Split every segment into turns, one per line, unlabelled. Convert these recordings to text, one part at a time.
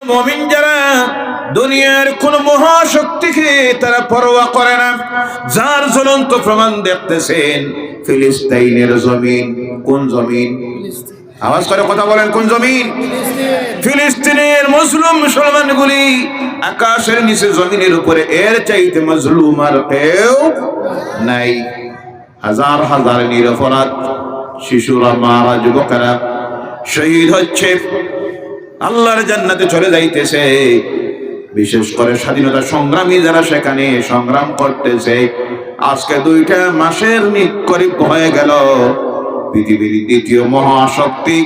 মুমিন যারা দুনিয়ার কোন মহাশক্তিকে তারা পরোয়া করে না, যার জ্বলন্ত প্রমাণ দেখতেছেন ফিলিস্তিনের জমিন। কোন জমিন? আওয়াজ করে কথা বলেন, কোন জমিন? ফিলিস্তিনের মুসলিম মুসলমানগুলি আকাশের নিচে জমিনের উপরে এর চাইতে মজলুম আর কেউ নাই। হাজার হাজার নিরপরাধ শিশুরা, মারা, যুবকেরা শহীদ হচ্ছে, আল্লাহর জান্নাতে চলে যাইতেছে। বিশেষ করে স্বাধীনতা সংগ্রামী যারা সেখানে সংগ্রাম করতেছে, আজকে 2টা মাসের নিকরিব হয়ে গেল পৃথিবীর দ্বিতীয় মহাশক্তি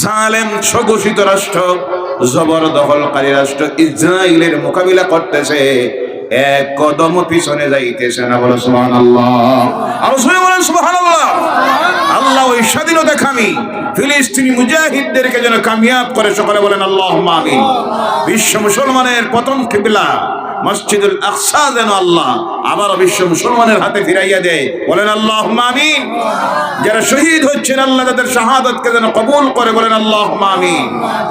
জালেম স্বঘোষিত রাষ্ট্র, জবরদখলকারী রাষ্ট্র ইসরায়েলের মোকাবিলা করতেছে, এক কদম পিছনে যাইতেছে না। বলো সুবহানাল্লাহ। আর বলেন সুবহানাল্লাহ। আল্লাহ ওই স্বাধীনতা কামী ফিলিস্তিনি মুজাহিদদেরকে যেন কামিয়াব করে, সকলে বলেন আল্লাহুম্মা আমিন। বিশ্ব মুসলমানের প্রথম কিবলা মসজিদুল আকসা যেন আল্লাহ আবার বিশ্ব মুসলমানের হাতে ফিরাইয়া দেয়, বলেন আল্লাহুম্মা আমিন। যারা শহীদ হচ্ছেন আল্লাহ তাদের শাহাদাতকে যেন কবুল করে, বলেন আল্লাহুম্মা আমিন।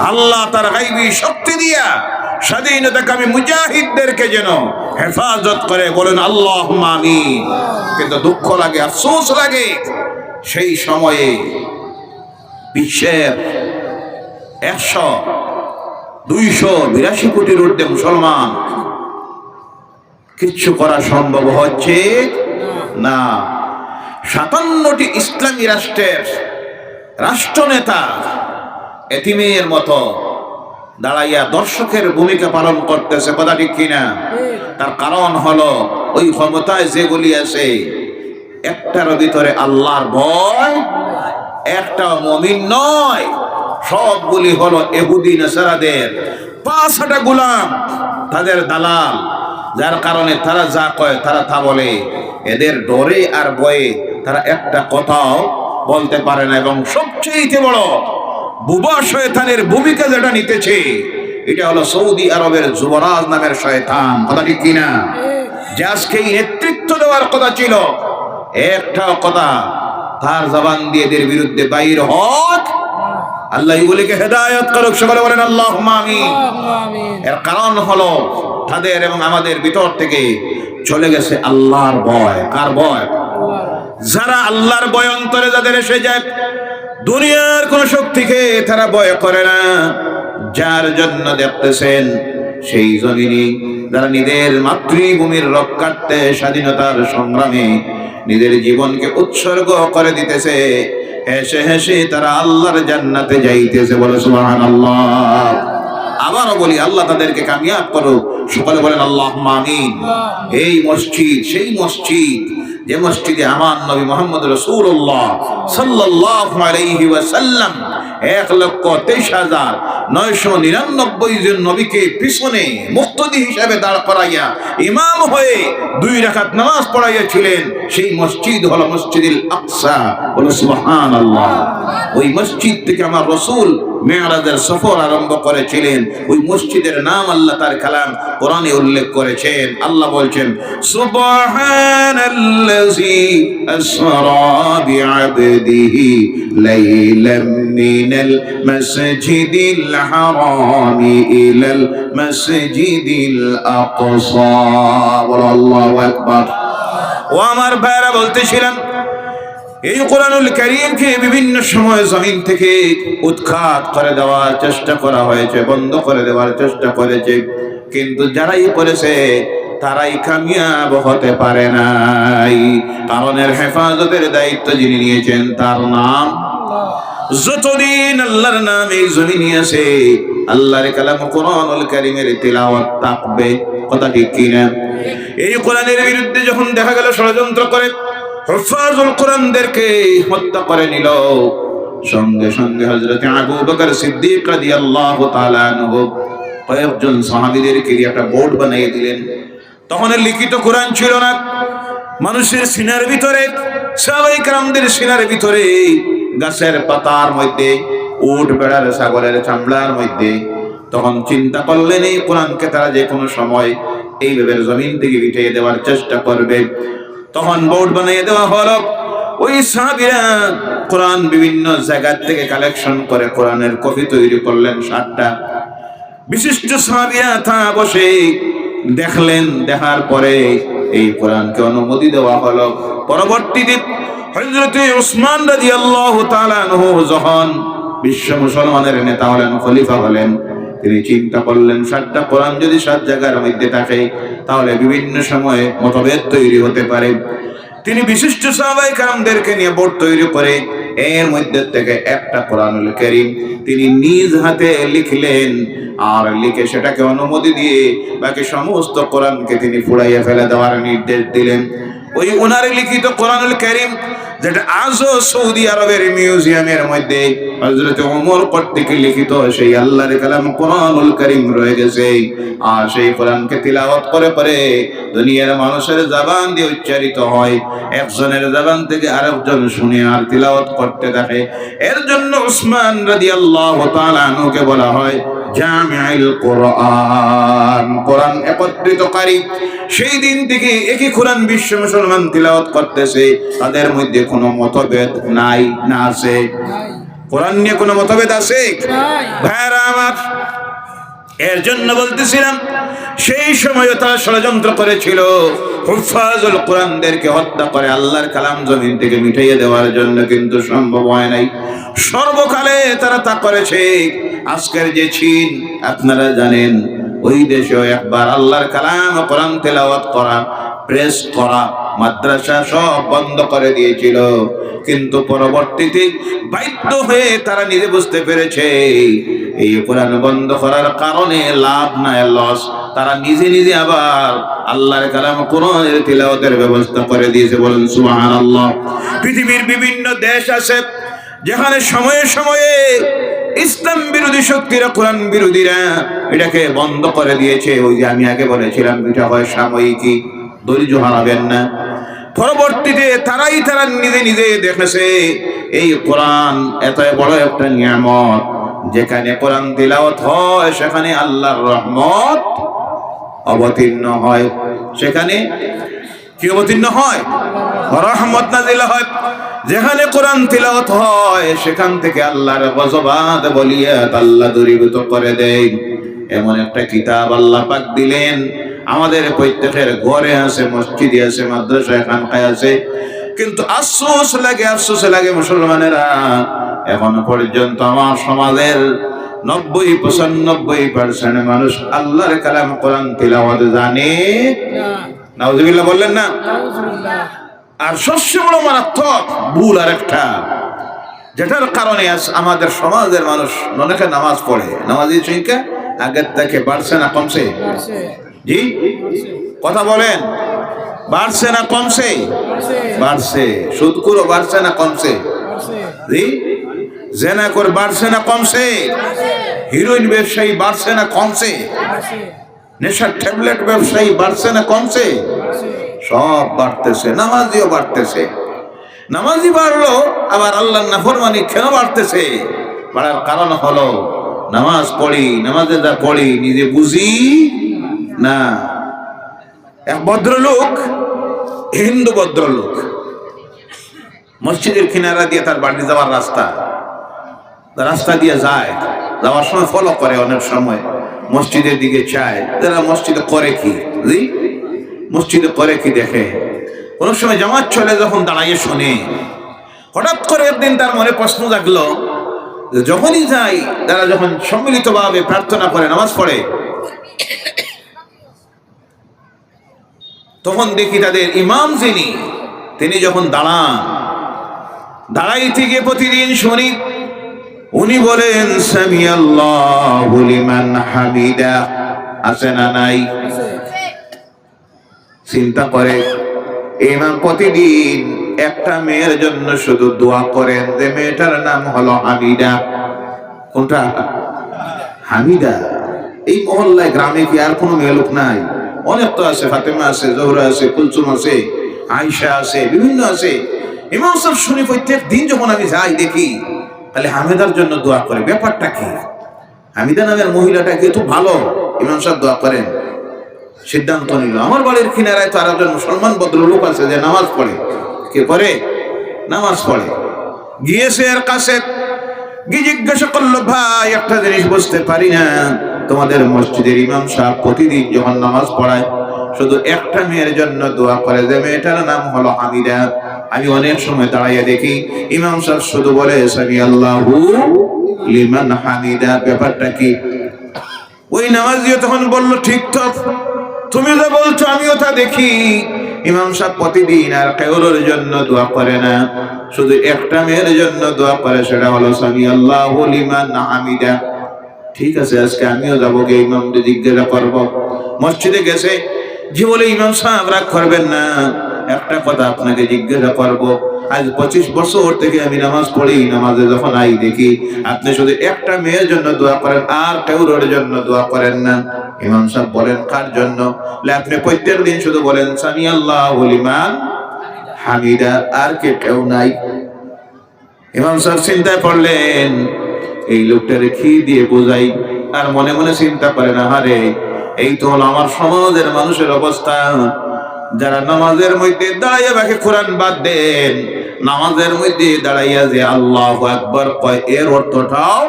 আল্লাহ তার গায়বী শক্তি দিয়া স্বাধীনতাকামী মুজাহিদদেরকে যেন হেফাজত করে, বলেন আল্লাহুম্মা আমিন। কিন্তু দুঃখ লাগে, আফসোস লাগে, সেই সময়ে বিশ্বের 100-282 কোটির ঊর্ধ্বে মুসলমান, কিচ্ছু করা সম্ভব হচ্ছে না। 57টি ইসলামী রাষ্ট্রের রাষ্ট্রনেতা এতিমের মতো দাঁড়াইয়া দর্শকের ভূমিকা পালন করতেছে, কথা ঠিক কিনা? তার কারণ হলো ওই ক্ষমতায় যেগুলি আছে একটার ভিতরে আল্লাহর ভয়, একটা মুমিন নয়, সবগুলি হলো ইহুদি নাসারাদের 5টা গোলাম, তাদের দালাল, যার কারণে তারা যা কয় তারা তা বলে। এদের ডরে আর ভয়ে তারা একটা কথাও বলতে পারে না। এবং সবচেয়ে বড় বুবা শয়তানের ভূমিকা যেটা নিতেছে, এটা হলো সৌদি আরবের যুবরাজ নামের শয়তান, কথা ঠিক কিনা? যে আজকে নেতৃত্ব দেওয়ার কথা ছিল, একটা কথা তার জবান দিয়ে এদের বিরুদ্ধে বাইর হক। আল্লাহ এগুলিকে হেদায়েত করুক, সকলে বলেন আল্লাহুম্মা আমিন। এর কারণ হলো তাদের এবং আমাদের ভিতর থেকে চলে গেছে আল্লাহর ভয়। কার ভয়? যারা আল্লাহর ভয় অন্তরে যাদের এসে যায়, দুনিয়ার কোন শক্তিকে তারা ভয় করে না। যার জন্য দেখতেছেন সেই জমিনে যারা নিজের মাতৃভূমির রক্ষার্থে স্বাধীনতার সংগ্রামে নিজের জীবনকে উৎসর্গ করে দিতেছে, হেসে হেসে তারা আল্লাহর জান্নাতে যাইতেছে, বলে সুবহানাল্লাহ। আবারও বলি, আল্লাহ তাদেরকে কামিয়াব করুক, সকলে বলেন আল্লাহুম্মা আমিন। এই মসজিদ সেই মসজিদ যে মসজিদে আমার নবী মুহাম্মদ রাসূলুল্লাহ সাল্লাল্লাহু আলাইহি ওয়াসাল্লাম 1,23,999 জন নবীকে পিছনে মুক্তদি হিসাবে দাঁড় করাইয়া ইমাম হয়ে 2 রাকাত নামাজ পড়াইয়াছিলেন, সেই মসজিদ হলো মসজিদুল আকসা, বলে সুবহানাল্লাহ। ওই মসজিদ থেকে আমার রাসূল মেরাজের সফর আরম্ভ করেছিলেন। ওই মসজিদের নাম আল্লাহ তার কালাম কোরআনে উল্লেখ করেছেন। আল্লাহ বলছেন, সুবহানাল্লাযী আসরা বিআবদিহি লাইলাম মিনাল মাসজিদিল হারামি ইলাল মাসজিদিল আকসা। আল্লাহু আকবার। ও আমার ভাইরা, বলতেছিলাম এই কোরআনুল কারীমকে বিভিন্ন সময় জমিন থেকে উৎখাত করে দেওয়ার চেষ্টা করা হয়েছে, বন্ধ করে দেওয়ার চেষ্টা করেছে, কিন্তু যারাই করেছে তারাই কামিয়াব হতে পারে নাই। কারণ এর হেফাজতের দায়িত্ব যিনি নিয়েছেন তার নাম, যতদিন আল্লাহর নাম এই জমিনে আছে, আল্লাহর কালাম কোরআনুল কারীমের তিলাওয়াত থাকবে, কথা ঠিক কিনা? এই কোরআনের বিরুদ্ধে যখন দেখা গেল ষড়যন্ত্র করে হুফাজুল কোরআনদেরকে হত্যা করে নিল, সঙ্গে সঙ্গে হযরত আবু বকর সিদ্দিক রাদিয়াল্লাহু তাআলা আনহু কয়েকজন সাহাবীদেরকে একটা বোর্ড বানিয়ে দিলেন। তখন লিখিত কোরআন ছিল না, মানুষের সিনার ভিতরে, সাহাবায়ে কেরামদের সিনার ভিতরে গাছের পাতার মধ্যে, উট বেড়ার ছাগলের চামড়ার মধ্যে। তখন চিন্তা করলেন এই কোরআনকে তারা যে কোনো সময় এইভাবে জমিন থেকে উঠিয়ে দেওয়ার চেষ্টা করবে। তখন বোর্ড বানিয়ে দেওয়া হলো। ওই সাহাবীরা কোরআন বিভিন্ন জায়গা থেকে কালেকশন করে কোরআনের কপি তৈরি করলেন 60টা। বিশিষ্ট সাহাবীরা তা বসে দেখলেন, দেখার পরে এই কোরআনকে অনুমতি দেওয়া হলো। পরবর্তীতে হযরত উসমান রাদিয়াল্লাহু তাআলা আনহু যখন বিশ্ব মুসলমানের নেতা হলেন, খলিফা হলেন, তিনি চিন্তা করলেন 7টা কোরআন যদি 7 জায়গার মধ্যে থাকে তাহলে বিভিন্ন সময়ে মতভেদ তৈরি হতে পারে। তিনি বিশিষ্ট সাহাবায়ে কেরামদেরকে নিয়ে বোর্ড তৈরি করে এর মধ্যে থেকে একটা কোরআনুল কারীম তিনি নিজ হাতে লিখলেন, আর লিখে সেটাকে অনুমতি দিয়ে বাকি সমস্ত কোরআনকে তিনি ফুড়াইয়া ফেলে দেওয়ার নির্দেশ দিলেন। ওই ওনার লিখিত কোরআনুল কারীম যেটা আজও সৌদি আরবের মিউজিয়ামের মধ্যে হযরত ওমর কর্তৃক লিখিত সেই আল্লাহর কালাম কোরআনুল কারীম রয়ে গেছে। আর সেই কোরআনকে তিলাওয়াত করে করে দুনিয়ার মানুষের জবান দিয়ে উচ্চারিত হয়, একজনের জবান থেকে আরেকজন শুনে আর তিলাওয়াত করতে থাকে। এর জন্য উসমান রাদিয়াল্লাহু তাআলা আনহুকে বলা হয় জামিউল কোরআন, কোরআন একত্রিতকারী। সেই দিন থেকে একই কোরআন বিশ্ব মুসলমান তিলাওয়াত করতেছে, তাদের মধ্যে কোনো মতভেদ নাই। না আছে? কোরআন নিয়ে কোনো মতভেদ আছে? ভাইরা আমার, এর জন্য বলতেছিলাম সেই সময় তারা ষড়যন্ত্র করেছিল হুফাজুল কোরআনদেরকে হত্যা করে আল্লাহর কালাম জমিন থেকে মিটাইয়ে দেওয়ার জন্য, কিন্তু সম্ভব হয় নাই। সর্বকালে তারা তা করেছে। আজকের যে চীন আপনারা জানেন, ওই দেশেও একবার আল্লাহর কালাম কোরআন তেলাওয়াত করা, প্রেস করা, মাদ্রাসা সব বন্ধ করে দিয়েছিল। কিন্তু পরবর্তীতে বাধ্য হয়ে তারা নিজে বুঝতে পেরেছে এই কোরআন বন্ধ করার কারণে লাভ না লস। তারা নিজে নিজে আবার আল্লাহর কালাম কোরআনের তিলাওয়াতের ব্যবস্থা করে দিয়েছে। বলেন সুবহানাল্লাহ। পৃথিবীর বিভিন্ন দেশ আছে যেখানে সময়ে সময়ে ইসলাম বিরোধী শক্তিরা, কোরআন বিরোধীরা এটাকে বন্ধ করে দিয়েছে। ওই যে আমি আগে বলেছিলাম এটা হয় সাময়িকী, ধৈর্য হারাবেন না। পরবর্তীতে তারা নিজে নিজে দেখেছে এই কোরআন এত বড় একটা নিয়ামত, যেখানে কোরআন তিলাওয়াত হয় সেখানে আল্লাহর রহমত অবতীর্ণ হয়। সেখানে কি অবতীর্ণ হয়? রহমত নাযিল হয়। যেখানে কোরআন তিলাওয়াত হয় সেখান থেকে আল্লাহর গজবাদ বলিয়াত আল্লাহ দূরীভূত করে দেয়। এমন একটা কিতাব আল্লাহ পাক দিলেন, আমাদের প্রত্যেকের ঘরে আছে, মসজিদে আছে, মাদ্রাসায় খানকায় আছে, কিন্তু আফসোস লাগে মুসলমানেরা এখনো পর্যন্ত আমার সমাজের 90-95% মানুষ আল্লাহর কালাম কোরআন তিলাওয়াত জানে না। নাউজুবিল্লাহ বললেন না? আর সবচেয়ে বড় মারাত্মক ভুল আর একটা, যেটার কারণে আমাদের সমাজের মানুষ অনেকে নামাজ পড়ে, নামাজের সংখ্যা আগের থেকে বাড়ছে না কমছে? জি কথা বলেন, বাড়ছে না কমছে? বাড়ছে। সুদখোর বাড়ছে না কমছে? জি জেনাখোর বাড়ছে না কমছে? হিরোইন ব্যবসায়ী বাড়ছে না কমছে? নেশার ট্যাবলেট ব্যবসায়ী বাড়ছে না কমছে? সব বাড়তেছে। নামাজিও বাড়তেছে। নামাজি বাড়লো, আবার আল্লাহর নাফরমানি কেন বাড়তেছে? বাড়ার কারণ হলো নামাজ পড়ি, নামাজে যা পড়ি নিজে বুঝি না। এক ভদ্রলোক, হিন্দু ভদ্রলোক, মসজিদের কিনারা দিয়ে তার বাড়ি যাওয়ার রাস্তা দিয়ে যায়, যাওয়ার সময় ফলো করে, অনেক সময় মসজিদের দিকে চায়, তারা মসজিদে করে কি, মসজিদে করে কি দেখে। কোন সময় জামাত চলে যখন দাঁড়াইয়ে শোনে, হঠাৎ করে একদিন তার মনে প্রশ্ন জাগলো, যখনই যাই তারা যখন সম্মিলিতভাবে প্রার্থনা করে, নামাজ পড়ে, তখন দেখি তাদের ইমাম যিনি, তিনি যখন দাঁড়াইতে গিয়ে প্রতিদিন শুনি উনি বলেন সামিআল্লাহু লিমান হামিদা। আছে না নাই? চিন্তা করে ইমাম প্রতিদিন একটা মেয়ের জন্য শুধু দোয়া করেন, যে মেয়েটার নাম হলো হামিদা। কোনটা? হামিদা। এই মহল্লায় গ্রামে কি আর কোনো মেয়ে লোক নাই? অনেক তো আছে, ফাতেমা আছে, জোহরা আছে, কুলসুম আছে, আয়েশা আছে, বিভিন্ন আছে। ইমাম সাহেব শুনি প্রত্যেক দিন যখন আমি যাই দেখি তাহলে হামিদার জন্য দোয়া করে। ব্যাপারটা কি? হামিদা নামের মহিলাটা কিন্তু ভালো, ইমাম সাহেব দোয়া করেন। সিদ্ধান্ত নিল, আমার বাড়ির কিনারায় তো আর একজন মুসলমান ভদ্রলোক আছে যে নামাজ পড়ে। কে পড়ে? নামাজ পড়ে। গিয়েছে এর কাছে, গিয়ে জিজ্ঞাসা করলো, ভাই একটা জিনিস বুঝতে পারি না, তোমাদের মসজিদের ইমাম সাহেব প্রতিদিন যখন নামাজ পড়ায় শুধু একটা মেয়ের জন্য দোয়া করে, যে মেয়েটার নাম হলো হামিদা। আমি অনেক সময় দাঁড়াইয়া দেখি ইমাম সাহেব শুধু বলে সামি আল্লাহু লিমান হামিদা। ব্যাপারটা কি? ওই নামাজিও তখন বলল, ঠিক তো, তুমি যা বলছো আমিও তা দেখি। ইমাম সাহেব প্রতিদিন আর কাউরের জন্য দোয়া করে না, শুধু একটা মেয়ের জন্য দোয়া করে, সেটা হলো সামি আল্লাহু লিমান হামিদা। ঠিক আছে, আজকে আমিও যাবো, গিয়ে ইমামকে জিজ্ঞাসা করবো। মসজিদে গেছে, যে বলে ইমাম সাহেব রাগ করবেন না, একটা কথা আপনাকে জিজ্ঞাসা করবো। আজ 25 বছর থেকে আমি নামাজ পড়ি, নামাজে যখন আই দেখি আপনি শুধু একটা মেয়ের জন্য দোয়া করেন আর কাউরের জন্য দোয়া করেন না। ইমাম সাহেব বলেন, কার জন্য? আপনি প্রত্যেক দিন শুধু বলেন সামি আল্লাহু লিমান হামিদা, আর কেউ নাই। ইমাম সাহেব চিন্তায় পড়লেন, এই লোকটারে কি দিয়ে বোঝাই? আর মনে মনে চিন্তা করেন, আরে এই তো হলো আমার সমাজের মানুষের অবস্থা, যারা নামাজের মধ্যে দাঁড়াইয়া বাকি কোরআন বাদ দেন, নামাজের মধ্যে দাঁড়াইয়া যে আল্লাহু আকবার কয়, এর অর্থটাও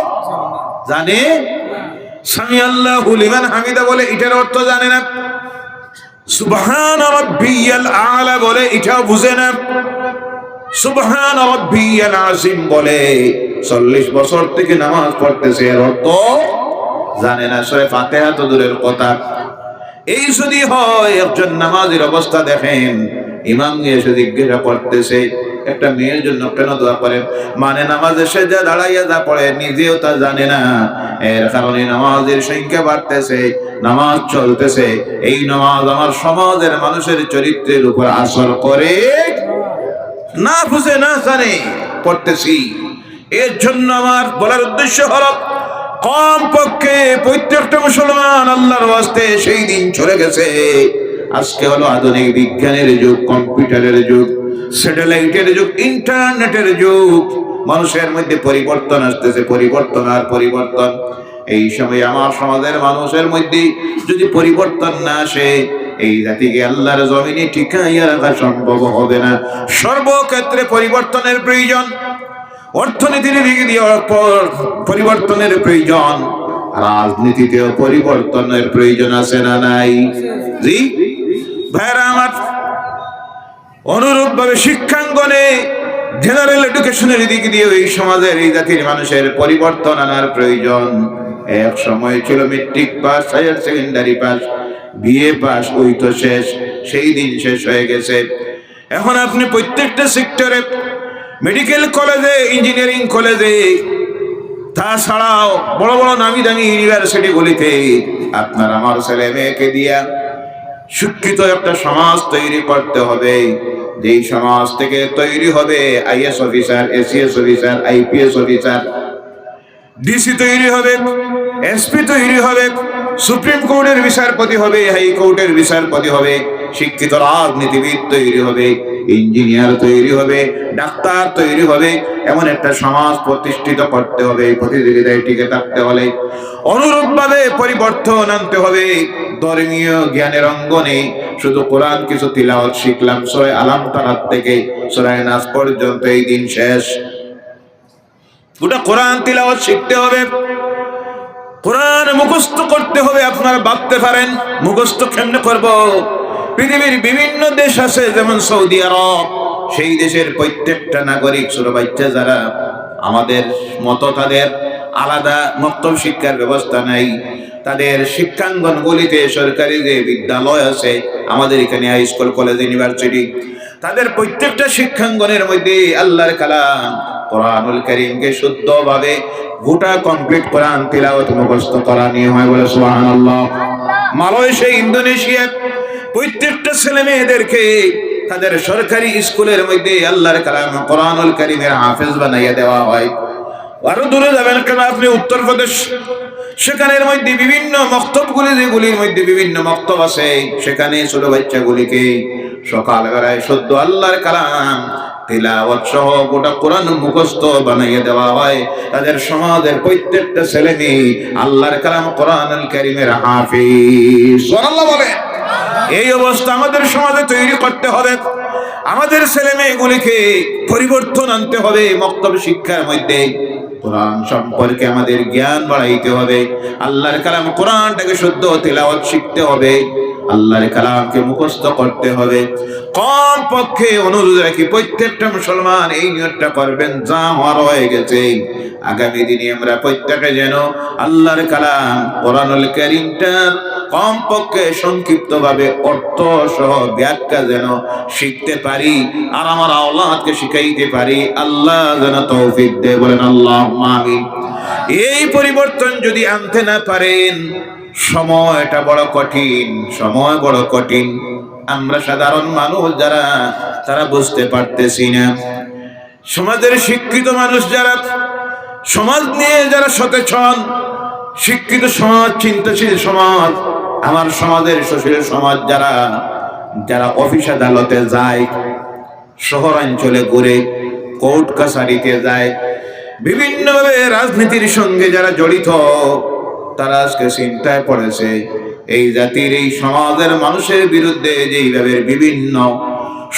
জানে। সামি আল্লাহু লিমান হামিদা বলে এটার অর্থ জানে না। সুবহান রাব্বিয়াল আলা বলে এটাও বুঝে না। সুবহান রাব্বিয়াল আযীম বলে 40 বছর থেকে নামাজ পড়তেছে, এর অর্থ জানে না। সূরা ফাতিহা তো দূরের কথা। এই যদি হয়, একজন নামাজের অবস্থা দেখেন, ইমাম এসে জিজ্ঞাসা করতেছে একটা মেয়ের জন্য কেন দোয়া করেন, মানে নামাজে সে যা দাঁড়াইয়া যা পড়ে নিজেও তা জানে না। এর কারণে নামাজের সংখ্যা বাড়তেছে, নামাজ চলতেছে। এই নামাজ আমার সমাজের মানুষের চরিত্রের উপর আসর করে না, বুঝে না জানে পড়তেছি। এর জন্য আমার বলার উদ্দেশ্য হলো, কমপক্ষে প্রত্যেকটা মুসলমান আল্লাহর ওয়াস্তে সেই দিন চলে গেছে। আজকে হলো আধুনিক বিজ্ঞানের যুগ, কম্পিউটারের যুগ, স্যাটেলাইটের যুগ, ইন্টারনেটের যুগ। মানুষের মধ্যে পরিবর্তন আসতেছে, পরিবর্তন আর পরিবর্তন। এই সময় আমার সমাজের মানুষের মধ্যে যদি পরিবর্তন না আসে, এই জাতিকে আল্লাহর জমিনে টিকাইয়া রাখা সম্ভব হবে না। সর্বক্ষেত্রে পরিবর্তনের প্রয়োজন। অর্থনীতির দিক দিয়ে পরিবর্তনের প্রয়োজন, রাজনীতিতেও পরিবর্তনের প্রয়োজন আছে না নাই? জি ভাইরা আমার, অনুরূপ ভাবে শিক্ষাঙ্গনে জেনারেল এডুকেশনের দিক দিয়ে এই সমাজের এই জাতির মানুষের পরিবর্তন আনার প্রয়োজন। এক সময় ছিল matric pass, higher secondary pass, BA pass, ওই তো শেষ, সেই দিন শেষ হয়ে গেছে। এখন আপনি প্রত্যেকটা সেক্টরে, মেডিকেল কলেজে, ইঞ্জিনিয়ারিং কলেজে, তাছাড়াও বড় বড় নামি দামি ইউনিভার্সিটিগুলিতে আপনার আমার ছেলে মেয়েকে দিয়া শিক্ষিত একটা সমাজ তৈরি করতে হবে। যেই সমাজ থেকে তৈরি হবে IAS officer, ACS officer, IPS officer, DC তৈরি হবে, এসপি তৈরি হবে, সুপ্রিম কোর্টের বিচারপতি হবে, হাইকোর্টের বিচারপতি হবে, শিক্ষিত রাজনীতিবিদ তৈরি হবে, ইঞ্জিনিয়ার তৈরি হবে, ডাক্তার তৈরি হবে। এমন একটা সমাজ প্রতিষ্ঠিত করতে হবে। প্রতিযোগিতায় টিকে থাকতে হলে অনুরূপ ভাবে পরিবর্তন আনতে হবে। ধর্মীয় জ্ঞানের অঙ্গনে শুধু কোরআন কিছু তিলাওয়াত শিখলাম, সূরা আলাম তারাত থেকে সূরা নাস পর্যন্ত, এই দিন শেষ। গোটা কোরআন তিলাওয়াত শিখতে হবে, কোরআন মুখস্থ করতে হবে। আপনারা ভাবতে পারেন মুখস্থ কেমনে করব? পৃথিবীর বিভিন্ন দেশ আছে, যেমন সৌদি আরব, সেই দেশের প্রত্যেকটা নাগরিক, ছোট বাচ্চা যারা আমাদের মতো, তাদের আলাদা মক্তব শিক্ষার ব্যবস্থা নাই। তাদের শিক্ষাঙ্গনগুলিতে সরকারি যে বিদ্যালয় আছে, আমাদের এখানে হাই স্কুল, কলেজ, ইউনিভার্সিটি, তাদের প্রত্যেকটা শিক্ষাঙ্গনের মধ্যে আল্লাহর কালাম কোরআনুল কারীমকে শুদ্ধভাবে গোটা কমপ্লিট কোরআন তিলাওয়াত মুখস্থ করা নিয়ে হয়, বলে সুবহানাল্লাহ। মালয়েশিয়া, ইন্দোনেশিয়া প্রত্যেকটা ছেলে মেয়েদেরকে তাদের সরকারি স্কুলের মধ্যে আল্লাহর কালাম কোরআনুল কারীমের হাফেজ বানাইয়া দেওয়া হয়। আরো দূরে যাবেন কেন আপনি, উত্তরপ্রদেশ, সেখানের মধ্যে বিভিন্ন মক্তবগুলি, যেগুলির মধ্যে বিভিন্ন মক্তব আছে, সেখানে ছোট বাচ্চাগুলিকে সকালবেলায় শুদ্ধ আল্লাহর কালাম তিলাওয়াত সহ গোটা কোরআন মুখস্থ বানাইয়ে দেওয়া হয়। তাদের সমাজের প্রত্যেকটা ছেলে মেয়ে আল্লাহর কালাম কোরআনুল কারীমের হাফেজ। সুবহানাল্লাহ বলে। এই অবস্থা আমাদের সমাজে তৈরি করতে হবে। আমাদের ছেলে মেয়েগুলিকে পরিবর্তন আনতে হবে মক্তব শিক্ষার মধ্যে। কোরআন সম্পর্কে আমাদের জ্ঞান বাড়াইতে হবে। আল্লাহর কালাম কোরআনটাকে শুদ্ধ তেলাওয়াত শিখতে হবে, আল্লাহর কালামকে মুখস্থ করতে হবে। কম পক্ষে অনুরোধ রাখি প্রত্যেকটা মুসলমান এই নিয়তটা করবেন, যা হওয়ার হয়ে গেছে, আগামী দিনে আমরা প্রত্যেকে যেন আল্লাহর কালাম কোরআনুল কারীমটার কম পক্ষে সংক্ষিপ্ত ভাবে অর্থ সহ ব্যাখ্যা যেন শিখতে পারি আর আমার আওলাদকে শিখাইতে পারি। আল্লাহ যেন তৌফিক দেয়, বলেন আল্লাহুম্মা আমিন। এই পরিবর্তন যদি আনতে না পারেন, সময়টা বড় কঠিন, সময় বড় কঠিন। আমরা সাধারণ মানুষ যারা, তারা বুঝতে পারতেছি না। সমাজের শিক্ষিত মানুষ যারা, সমাজ নিয়ে যারা সচেতন, শিক্ষিত সমাজ, চিন্তাশীল সমাজ, আমার সমাজের সুশীল সমাজ যারা, যারা অফিস আদালতে যায়, শহরাঞ্চলে ঘুরে, কোর্ট কাছারিতে যায়, বিভিন্নভাবে রাজনীতির সঙ্গে যারা জড়িত, তারা আজকে চিন্তায় পড়েছে এই জাতির, এই সমাজের মানুষের বিরুদ্ধে যেইভাবে বিভিন্ন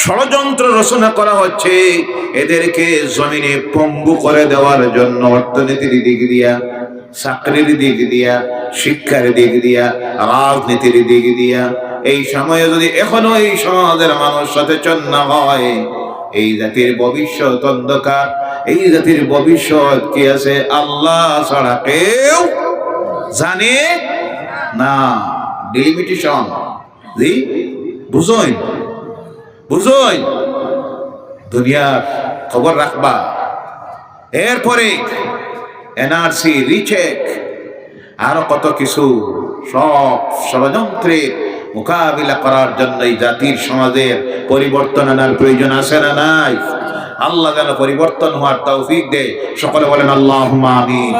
ষড়যন্ত্র রচনা করা হচ্ছে, এদেরকে জমিনে পঙ্গু করে দেওয়ার জন্য অর্থনীতির দিক দিয়া, চাকরির দিক দিয়া, শিক্ষার দিক দিয়া, রাজনীতির দিক দিয়া, এই সময়ে যদি এখনো এই সমাজের মানুষ সচেতন না হয়, এই জাতির ভবিষ্যৎ অন্ধকার। এই জাতির ভবিষ্যৎ কি আছে আল্লাহ ছাড়া কেউ জানে না। ডিলিমিটেশন, জি বুঝোই বুঝোই, দুনিয়ার খবর রাখবা। এরপরে এনআরসি, রিচেক, আরো কত কিছু, সব ষড়যন্ত্রের মোকাবিলা করার জন্য এই জাতির সমাজের পরিবর্তন আনার প্রয়োজন আছে না নাই? আল্লাহ যেন পরিবর্তন হওয়ার তৌফিক দেয়। সকলে বলেন আল্লাহুম্মা আমিন।